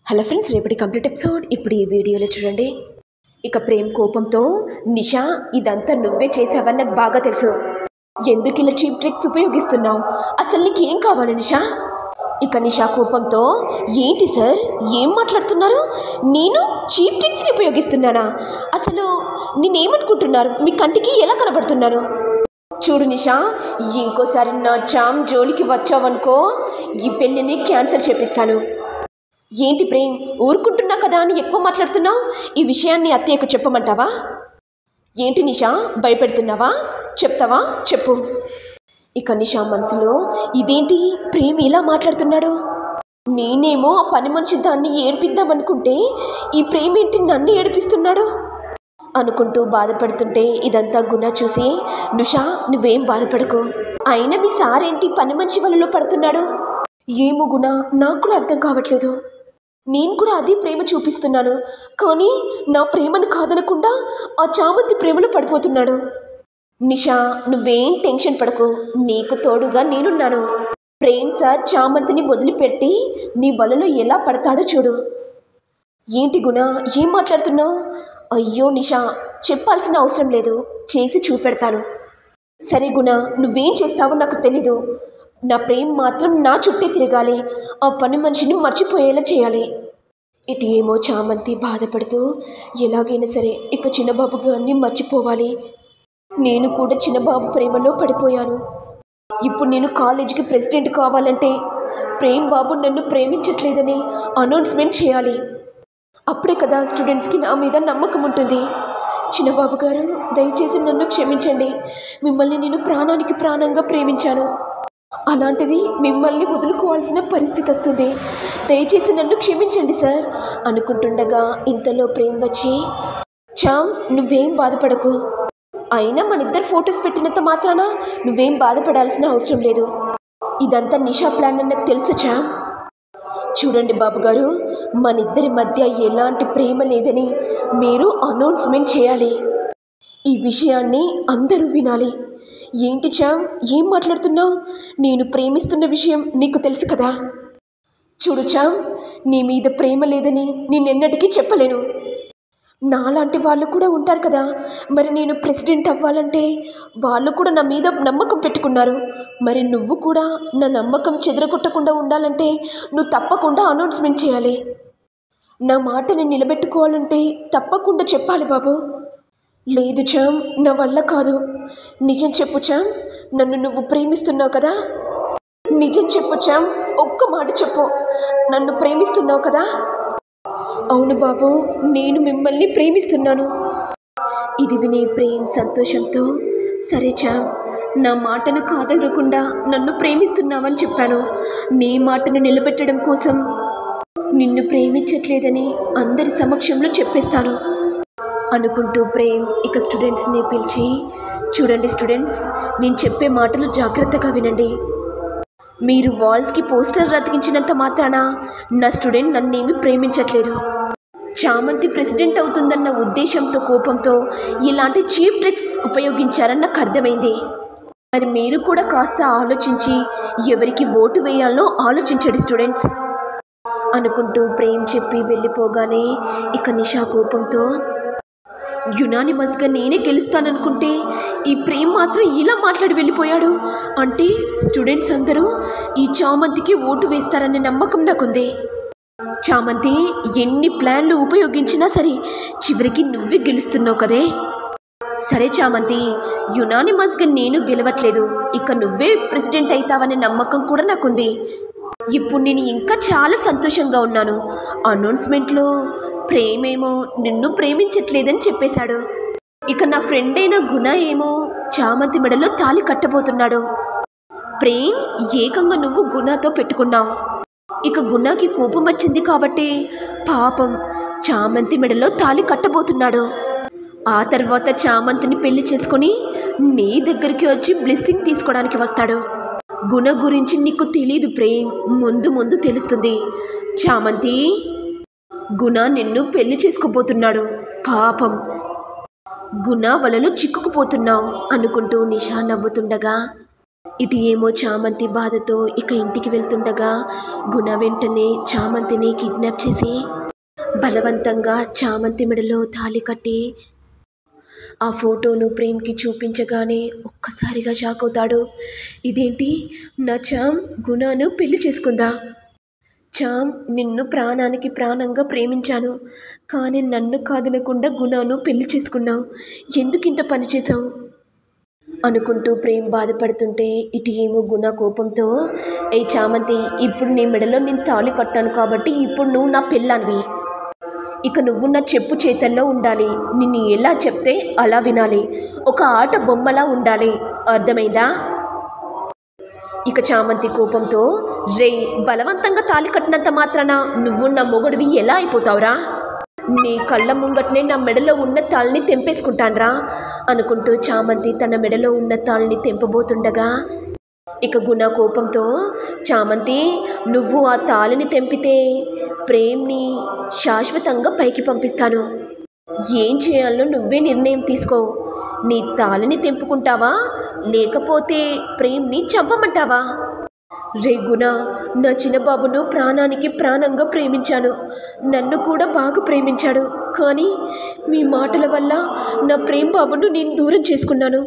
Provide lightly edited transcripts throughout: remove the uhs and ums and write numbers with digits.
Hello friends, రేపటి complete episode ఇప్పుడు ఈ వీడియోలో చూడండి. ఇక ప్రేమ్ కోపంతో, నిషా ఇదంతా నువ్వే చేసావని నాకు బాగా తెలుసు. ఎందుకు ఇలా చీప్ ట్రిక్స్ ఉపయోగిస్తున్నావు? అసలు నీకేం కావాలి నిషా? ఇక నిషా కోపంతో, ఏంటి సార్ ఏం మాట్లాడుతున్నారు? నేను చీప్ ట్రిక్స్ని ఉపయోగిస్తున్నానా? అసలు నేనేమనుకుంటున్నారు? మీ కంటికి ఎలా కనబడుతున్నాను? చూడు నిషా, ఇంకోసారి నా జామ్ జోలికి వచ్చావనుకో ఈ పెళ్ళిని క్యాన్సిల్ చేపిస్తాను. ఏంటి ప్రేమ్, ఊరుకుంటున్నా కదా అని ఎక్కువ మాట్లాడుతున్నావు? ఈ విషయాన్ని అత్తయ్యకు చెప్పమంటావా? ఏంటి నిషా, భయపెడుతున్నావా? చెప్తావా? చెప్పు. ఇక నిషా మనసులో, ఇదేంటి ప్రేమ్ ఇలా మాట్లాడుతున్నాడు? నేనేమో ఆ పని మనిషి దాన్ని ఏడిపిద్దామనుకుంటే ఈ ప్రేమ్ ఏంటి నన్ను ఏడిపిస్తున్నాడు అనుకుంటూ బాధపడుతుంటే ఇదంతా గుణ చూసి, నిషా నువ్వేం బాధపడకు, అయినా మీ సారేంటి పని మనిషి వలలో పడుతున్నాడు? ఏమో గుణ, నాకు కూడా అర్థం కావట్లేదు. నేను కూడా అది ప్రేమ చూపిస్తున్నాను, కానీ నా ప్రేమను కాదనకుండా ఆ చామంతి ప్రేమలో పడిపోతున్నాడు. నిషా నువ్వేం టెన్షన్ పడకు, నీకు తోడుగా నేనున్నాను. ప్రేమ్ సార్ చామంతిని వదిలిపెట్టి నీ వలలో ఎలా పడతాడో చూడు. ఏంటి గుణ, ఏం మాట్లాడుతున్నావు? అయ్యో నిషా, చెప్పాల్సిన అవసరం లేదు, చేసి చూపెడతాను. సరే గుణ, నువ్వేం చేస్తావో నాకు తెలీదు. నా ప్రేమ్ మాత్రం నా చుట్టే తిరగాలి, ఆ పని మనిషిని మర్చిపోయేలా చేయాలి. ఇటు ఏమో చామంతి బాధపడుతూ, ఎలాగైనా సరే ఇక చిన్నబాబు గారిని మర్చిపోవాలి. నేను కూడా చిన్నబాబు ప్రేమలో పడిపోయాను. ఇప్పుడు నేను కాలేజీకి ప్రెసిడెంట్ కావాలంటే ప్రేమ్ బాబు నన్ను ప్రేమించట్లేదని అనౌన్స్మెంట్ చేయాలి. అప్పుడే కదా స్టూడెంట్స్కి నా మీద నమ్మకం ఉంటుంది. చిన్నబాబు గారు, దయచేసి నన్ను క్షమించండి. మిమ్మల్ని నేను ప్రాణానికి ప్రాణంగా ప్రేమించాను. అలాంటిది మిమ్మల్ని వదులుకోవాల్సిన పరిస్థితి వస్తుంది. దయచేసి నన్ను క్షమించండి సార్ అనుకుంటుండగా ఇంతలో ప్రేమ్ వచ్చి, చామ్ నువ్వేం బాధపడకు, అయినా మనిద్దరు ఫొటోస్ పెట్టినంత మాత్రాన నువ్వేం బాధపడాల్సిన అవసరం లేదు. ఇదంతా నిషా ప్లాన్ అని నాకు తెలుసు చామ్. చూడండి బాబుగారు, మనిద్దరి మధ్య ఎలాంటి ప్రేమ లేదని మీరు అనౌన్స్మెంట్ చేయాలి. ఈ విషయాన్ని అందరూ వినాలి. ఏంటి చామ్, ఏం మాట్లాడుతున్నావు? నేను ప్రేమిస్తున్న విషయం నీకు తెలుసు కదా. చూడు చామ్, నీ మీద ప్రేమ లేదని నేనెన్నటికీ చెప్పలేను. నాలాంటి వాళ్ళు కూడా ఉంటారు కదా, మరి నేను ప్రెసిడెంట్ అవ్వాలంటే వాళ్ళు కూడా నా మీద నమ్మకం పెట్టుకున్నారు. మరి నువ్వు కూడా నా నమ్మకం చెదరగొట్టకుండా ఉండాలంటే నువ్వు తప్పకుండా అనౌన్స్మెంట్ చేయాలి. నా మాటని నిలబెట్టుకోవాలంటే తప్పకుండా చెప్పాలి బాబు. లేదు చామ్, నా వల్ల కాదు. నిజం చెప్పు చామ్, నన్ను నువ్వు ప్రేమిస్తున్నావు కదా? నిజం చెప్పు చామ్, ఒక్క మాట చెప్పు, నన్ను ప్రేమిస్తున్నావు కదా? అవును బాబు, నేను మిమ్మల్ని ప్రేమిస్తున్నాను. ఇది వినే ప్రేమ్ సంతోషంతో, సరే చామ్, నా మాటను కాదనకుండా నన్ను ప్రేమిస్తున్నావని చెప్పాను. నీ మాటను నిలబెట్టడం కోసం నిన్ను ప్రేమించట్లేదని అందరి సమక్షంలో చెప్పేస్తాను అనుకుంటూ ప్రేమ్ ఇక స్టూడెంట్స్ని పిలిచి, చూడండి స్టూడెంట్స్, నేను చెప్పే మాటలు జాగ్రత్తగా వినండి. మీరు వాల్స్కి పోస్టర్ అతికించినంత మాత్రాన నా స్టూడెంట్ నన్నేమి ప్రేమించట్లేదు. చామంతి ప్రెసిడెంట్ అవుతుందన్న ఉద్దేశంతో కోపంతో ఇలాంటి చీప్ ట్రిక్స్ ఉపయోగించారని నాకు అర్థమైంది. మరి మీరు కూడా కాస్త ఆలోచించి ఎవరికి ఓటు వేయాలో ఆలోచించండి స్టూడెంట్స్ అనుకుంటూ ప్రేమ్ చెప్పి వెళ్ళిపోగానే ఇక నిషా కోపంతో, యునానిమస్గా నేనే గెలుస్తాననుకుంటే ఈ ప్రేమ్ మాత్రం ఇలా మాట్లాడి వెళ్ళిపోయాడు అంటే స్టూడెంట్స్ అందరూ ఈ చామంతికి ఓటు వేస్తారనే నమ్మకం నాకుంది. చామంతి ఎన్ని ప్లాన్లు ఉపయోగించినా సరే చివరికి నువ్వే గెలుస్తున్నావు కదే. సరే చామంతి, యునానిమస్గా నేను గెలవట్లేదు, ఇక నువ్వే ప్రెసిడెంట్ అవుతావనే నమ్మకం కూడా నాకుంది. ఇప్పుడు నేను ఇంకా చాలా సంతోషంగా ఉన్నాను. అనౌన్స్మెంట్లో ప్రేమేమో నిన్ను ప్రేమించట్లేదని చెప్పేశాడు. ఇక నా ఫ్రెండ్ అయిన గుణ ఏమో చామంతి మెడలో తాళి కట్టబోతున్నాడు. ప్రేమ్, ఏకంగా నువ్వు గుణతో పెట్టుకున్నావు. ఇక గుణకి కోపం వచ్చింది కాబట్టి పాపం చామంతి మెడలో తాళి కట్టబోతున్నాడు. ఆ తర్వాత చామంతిని పెళ్లి చేసుకొని నీ దగ్గరికి వచ్చి బ్లెస్సింగ్ తీసుకోవడానికి వస్తాడు. గుణ గురించి నీకు తెలీదు ప్రేమ్, ముందు ముందు తెలుస్తుంది. చామంతి, గుణ నిన్ను పెళ్లి చేసుకోబోతున్నాడు. పాపం గుణ వలలో చిక్కుకుపోతున్నావు అనుకుంటూ నిషా నవ్వుతుండగా ఇటు ఏమో చామంతి బాధతో ఇక ఇంటికి వెళ్తుండగా గుణ వెంటనే చామంతిని కిడ్నాప్ చేసి బలవంతంగా చామంతి మెడలో తాళి కట్టి ఆ ఫోటోను ప్రేమ్కి చూపించగానే ఒక్కసారిగా షాక్ అవుతాడు. ఇదేంటి, నా చామ్ గుణను పెళ్లి చేసుకుందా? చామ్, నిన్ను ప్రాణానికి ప్రాణంగా ప్రేమించాను, కానీ నన్ను కాదనకుండా గుణను పెళ్లి చేసుకున్నావు. ఎందుకింత పని చేశావు అనుకుంటూ ప్రేమ్ బాధపడుతుంటే ఇటు ఏమో గుణ కోపంతో, ఏ చామంతి, ఇప్పుడు నీ మెడలో నేను తాళి కట్టాను కాబట్టి ఇప్పుడు నువ్వు నా పెళ్ళానివి. ఇక నువ్వు నా చెప్పు చేతల్లో ఉండాలి. నిన్ను ఎలా చెప్తే అలా వినాలి. ఒక ఆట బొమ్మలా ఉండాలి. అర్థమైందా? ఇక చామంతి కోపంతో, రే, బలవంతంగా తాళి కట్టినంత మాత్రాన నువ్వు నా మొగుడివి ఎలా అయిపోతావురా? నీ కళ్ళ ముంగట్నే నా మెడలో ఉన్న తాళిని తెంపేసుకుంటాన్రా అనుకుంటూ చామంతి తన మెడలో ఉన్న తాళిని తెంపబోతుండగా ఇక గుణ కోపంతో, చామంతి, నువ్వు ఆ తాళిని తెంపితే ప్రేమ్ని శాశ్వతంగా పైకి పంపిస్తాను. ఏం చేయాలో నువ్వే నిర్ణయం తీసుకో. నీ తాళిని తెంపుకుంటావా లేకపోతే ప్రేమ్ని చంపమంటావా? రే గుణ, నా చిన్నబాబును ప్రాణానికి ప్రాణంగా ప్రేమించాను. నన్ను కూడా బాగా ప్రేమించాడు. కానీ మీ మాటల వల్ల నా ప్రేమ్ బాబును నేను దూరం చేసుకున్నాను.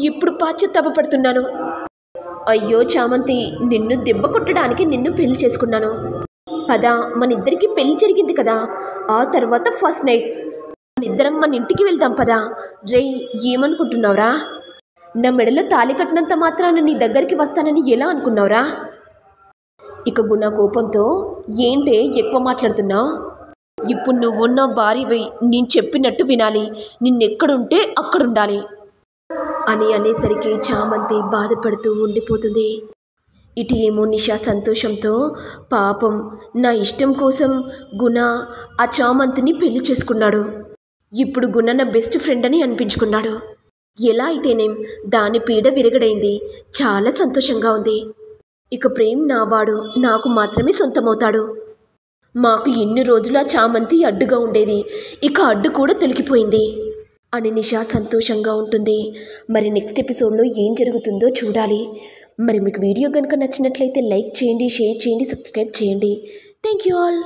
ఇప్పుడు పశ్చాత్తాపపడుతున్నాను. అయ్యో చామంతి, నిన్ను దెబ్బ కొట్టడానికి నిన్ను పెళ్లి చేసుకున్నాను. పద, మన ఇద్దరికి పెళ్లి జరిగింది కదా, ఆ తర్వాత ఫస్ట్ నైట్ మనిద్దరం మన ఇంటికి వెళ్దాం పదా. రే, ఏమనుకుంటున్నావురా? నా మెడలో తాళి కట్టినంత మాత్రాన నీ దగ్గరికి వస్తానని ఎలా అనుకున్నావురా? ఇక గుణ కోపంతో, ఏంటే ఎక్కువ మాట్లాడుతున్నావు? ఇప్పుడు నువ్వున్న భార్యవి, నేను చెప్పినట్టు వినాలి. నిన్నెక్కడుంటే అక్కడుండాలి అని అనేసరికి చామంతి బాధపడుతూ ఉండిపోతుంది. ఇటు ఏమో నిషా సంతోషంతో, పాపం, నా ఇష్టం కోసం గుణ ఆ చామంతిని పెళ్లి చేసుకున్నాడు. ఇప్పుడు గుణ నా బెస్ట్ ఫ్రెండ్ అని అనిపించుకున్నాడు. ఎలా అయితేనేం దాని పీడ విరగడైంది. చాలా సంతోషంగా ఉంది. ఇక ప్రేమ్ నావాడు, నాకు మాత్రమే సొంతమవుతాడు. మాకు ఎన్ని రోజులు ఆ చామంతి అడ్డుగా ఉండేది, ఇక అడ్డు కూడా తొలగిపోయింది అని నిషా సంతోషంగా ఉంటుంది. మరి నెక్స్ట్ ఎపిసోడ్లో ఏం జరుగుతుందో చూడాలి. మరి మీకు వీడియో కనుక నచ్చినట్లయితే లైక్ చేయండి, షేర్ చేయండి, సబ్స్క్రైబ్ చేయండి. Thank you all.